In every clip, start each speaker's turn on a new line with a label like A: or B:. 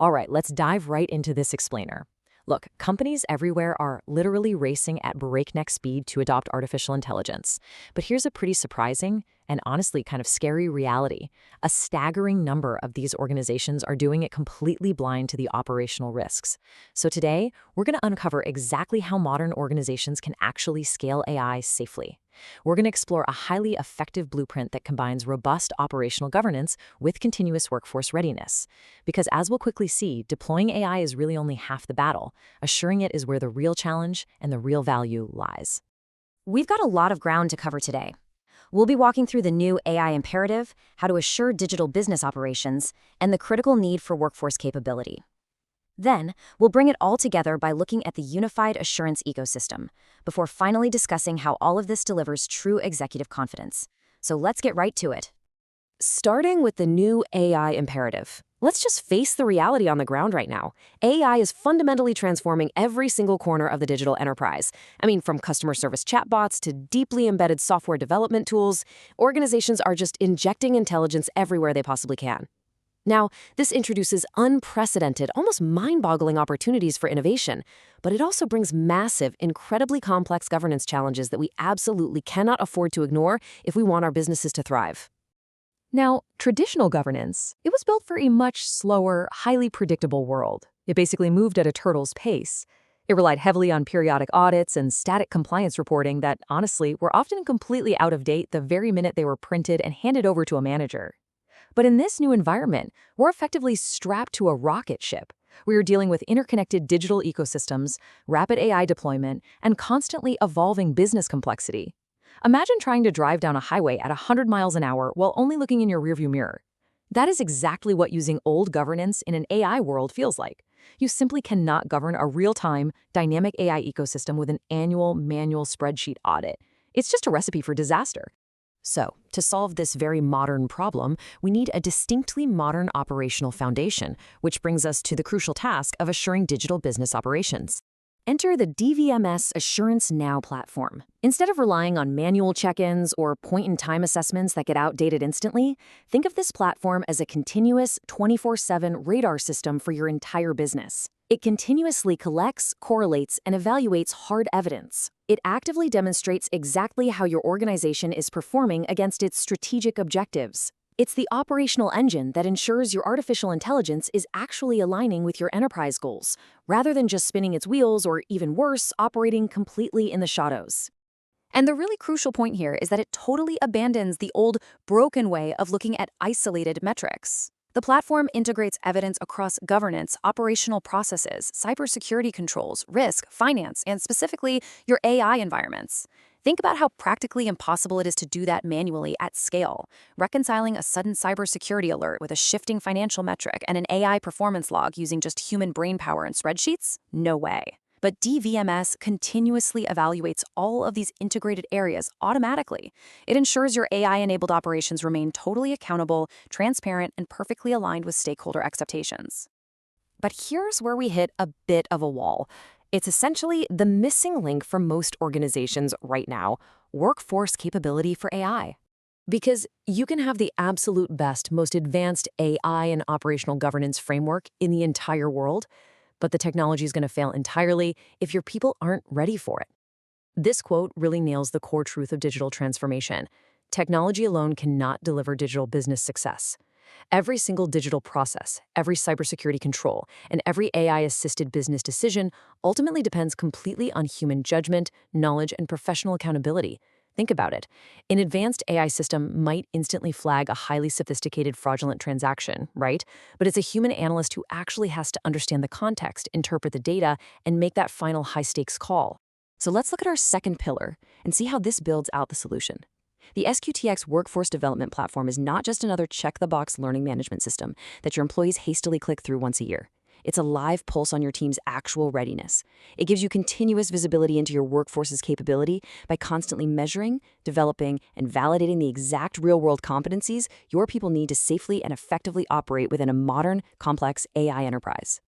A: All right, let's dive right into this explainer. Look, companies everywhere are literally racing at breakneck speed to adopt artificial intelligence. But here's a pretty surprising and honestly kind of scary reality. A staggering number of these organizations are doing it completely blind to the operational risks. So today, we're going to uncover exactly how modern organizations can actually scale AI safely. We're going to explore a highly effective blueprint that combines robust operational governance with continuous workforce readiness. Because as we'll quickly see, deploying AI is really only half the battle. Assuring it is where the real challenge and the real value lies.
B: We've got a lot of ground to cover today. We'll be walking through the new AI imperative, how to assure digital business operations, and the critical need for workforce capability. Then, we'll bring it all together by looking at the unified assurance ecosystem, before finally discussing how all of this delivers true executive confidence. So let's get right to it.
A: Starting with the new AI imperative. Let's just face the reality on the ground right now. AI is fundamentally transforming every single corner of the digital enterprise. I mean, from customer service chatbots to deeply embedded software development tools, organizations are just injecting intelligence everywhere they possibly can. Now, this introduces unprecedented, almost mind-boggling opportunities for innovation, but it also brings massive, incredibly complex governance challenges that we absolutely cannot afford to ignore if we want our businesses to thrive. Now, traditional governance, it was built for a much slower, highly predictable world. It basically moved at a turtle's pace. It relied heavily on periodic audits and static compliance reporting that, honestly, were often completely out of date the very minute they were printed and handed over to a manager. But in this new environment, we're effectively strapped to a rocket ship. We are dealing with interconnected digital ecosystems, rapid AI deployment, and constantly evolving business complexity. Imagine trying to drive down a highway at 100 miles an hour while only looking in your rearview mirror. That is exactly what using old governance in an AI world feels like. You simply cannot govern a real-time, dynamic AI ecosystem with an annual manual spreadsheet audit. It's just a recipe for disaster. So, to solve this very modern problem, we need a distinctly modern operational foundation, which brings us to the crucial task of assuring digital business operations. Enter the DVMS Assurance Now platform. Instead of relying on manual check-ins or point-in-time assessments that get outdated instantly, think of this platform as a continuous 24/7 radar system for your entire business. It continuously collects, correlates, and evaluates hard evidence. It actively demonstrates exactly how your organization is performing against its strategic objectives. It's the operational engine that ensures your artificial intelligence is actually aligning with your enterprise goals, rather than just spinning its wheels or, even worse, operating completely in the shadows. And the really crucial point here is that it totally abandons the old, broken way of looking at isolated metrics. The platform integrates evidence across governance, operational processes, cybersecurity controls, risk, finance, and specifically your AI environments. Think about how practically impossible it is to do that manually at scale. Reconciling a sudden cybersecurity alert with a shifting financial metric and an AI performance log using just human brainpower and spreadsheets? No way. But DVMS continuously evaluates all of these integrated areas automatically. It ensures your AI-enabled operations remain totally accountable, transparent, and perfectly aligned with stakeholder expectations. But here's where we hit a bit of a wall. It's essentially the missing link for most organizations right now: workforce capability for AI. Because you can have the absolute best, most advanced AI and operational governance framework in the entire world, but the technology is going to fail entirely if your people aren't ready for it. This quote really nails the core truth of digital transformation. Technology alone cannot deliver digital business success. Every single digital process, every cybersecurity control, and every AI-assisted business decision ultimately depends completely on human judgment, knowledge, and professional accountability. Think about it. An advanced AI system might instantly flag a highly sophisticated fraudulent transaction, right? But it's a human analyst who actually has to understand the context, interpret the data, and make that final high-stakes call. So let's look at our second pillar and see how this builds out the solution. The SQTX Workforce Development Platform is not just another check-the-box learning management system that your employees hastily click through once a year. It's a live pulse on your team's actual readiness. It gives you continuous visibility into your workforce's capability by constantly measuring, developing, and validating the exact real-world competencies your people need to safely and effectively operate within a modern, complex AI enterprise.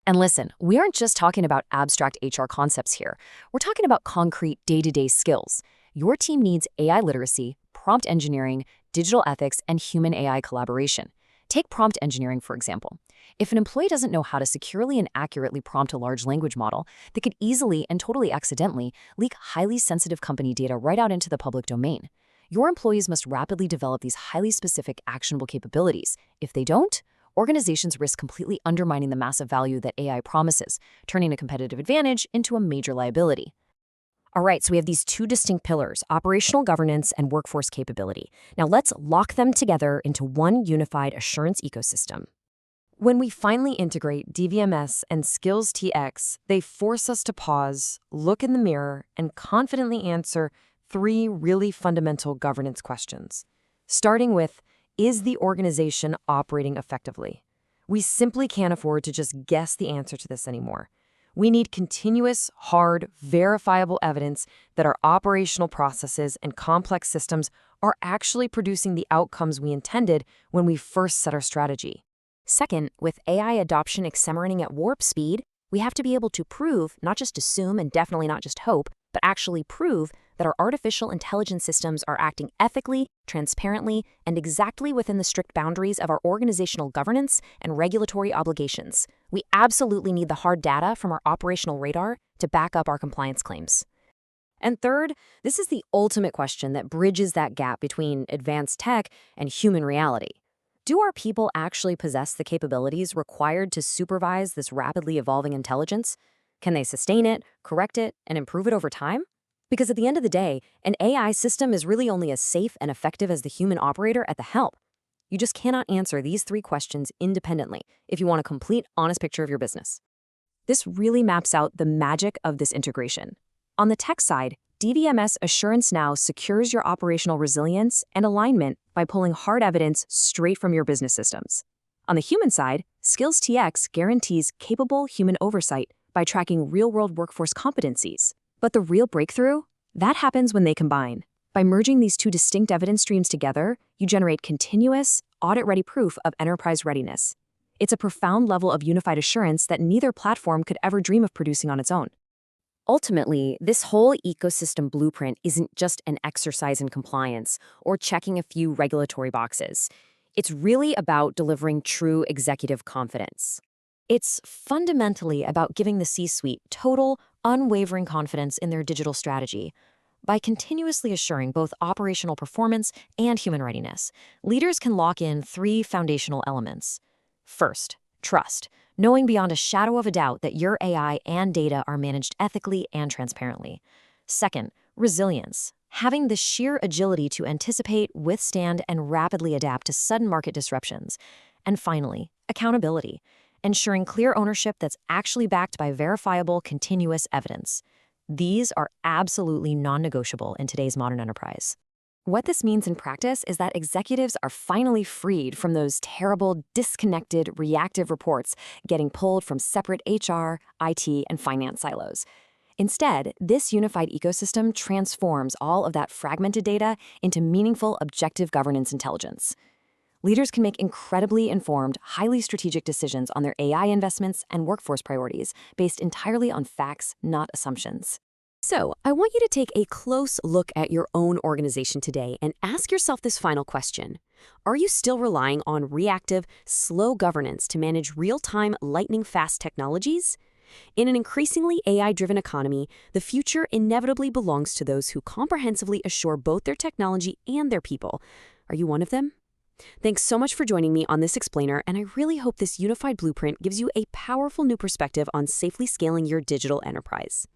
A: And listen, we aren't just talking about abstract HR concepts here. We're talking about concrete day-to-day skills. Your team needs AI literacy, prompt engineering, digital ethics, and human AI collaboration. Take prompt engineering, for example. If an employee doesn't know how to securely and accurately prompt a large language model, they could easily and totally accidentally leak highly sensitive company data right out into the public domain. Your employees must rapidly develop these highly specific, actionable capabilities. If they don't, organizations risk completely undermining the massive value that AI promises, turning a competitive advantage into a major liability. All right, so we have these two distinct pillars, operational governance and workforce capability. Now let's lock them together into one unified assurance ecosystem. When we finally integrate DVMS and Skills TX, they force us to pause, look in the mirror, and confidently answer three really fundamental governance questions. Starting with, is the organization operating effectively? We simply can't afford to just guess the answer to this anymore. We need continuous, hard, verifiable evidence that our operational processes and complex systems are actually producing the outcomes we intended when we first set our strategy. Second, with AI adoption accelerating at warp speed, we have to be able to prove, not just assume and definitely not just hope, but actually prove that our artificial intelligence systems are acting ethically, transparently, and exactly within the strict boundaries of our organizational governance and regulatory obligations. We absolutely need the hard data from our operational radar to back up our compliance claims. And third, this is the ultimate question that bridges that gap between advanced tech and human reality. Do our people actually possess the capabilities required to supervise this rapidly evolving intelligence? Can they sustain it, correct it, and improve it over time? Because at the end of the day, an AI system is really only as safe and effective as the human operator at the helm. You just cannot answer these three questions independently if you want a complete, honest picture of your business. This really maps out the magic of this integration. On the tech side, DVMS Assurance Now secures your operational resilience and alignment by pulling hard evidence straight from your business systems. On the human side, Skills TX guarantees capable human oversight by tracking real-world workforce competencies. But the real breakthrough? That happens when they combine. By merging these two distinct evidence streams together, you generate continuous, audit-ready proof of enterprise readiness. It's a profound level of unified assurance that neither platform could ever dream of producing on its own. Ultimately, this whole ecosystem blueprint isn't just an exercise in compliance or checking a few regulatory boxes. It's really about delivering true executive confidence. It's fundamentally about giving the C-suite total, unwavering confidence in their digital strategy. By continuously assuring both operational performance and human readiness, leaders can lock in three foundational elements. First, trust, knowing beyond a shadow of a doubt that your AI and data are managed ethically and transparently. Second, resilience, having the sheer agility to anticipate, withstand, and rapidly adapt to sudden market disruptions. And finally, accountability, ensuring clear ownership that's actually backed by verifiable, continuous evidence. These are absolutely non-negotiable in today's modern enterprise. What this means in practice is that executives are finally freed from those terrible, disconnected, reactive reports getting pulled from separate HR, IT, and finance silos. Instead, this unified ecosystem transforms all of that fragmented data into meaningful, objective governance intelligence. Leaders can make incredibly informed, highly strategic decisions on their AI investments and workforce priorities based entirely on facts, not assumptions. So, I want you to take a close look at your own organization today and ask yourself this final question. Are you still relying on reactive, slow governance to manage real-time, lightning-fast technologies? In an increasingly AI-driven economy, the future inevitably belongs to those who comprehensively assure both their technology and their people. Are you one of them? Thanks so much for joining me on this explainer, and I really hope this unified blueprint gives you a powerful new perspective on safely scaling your digital enterprise.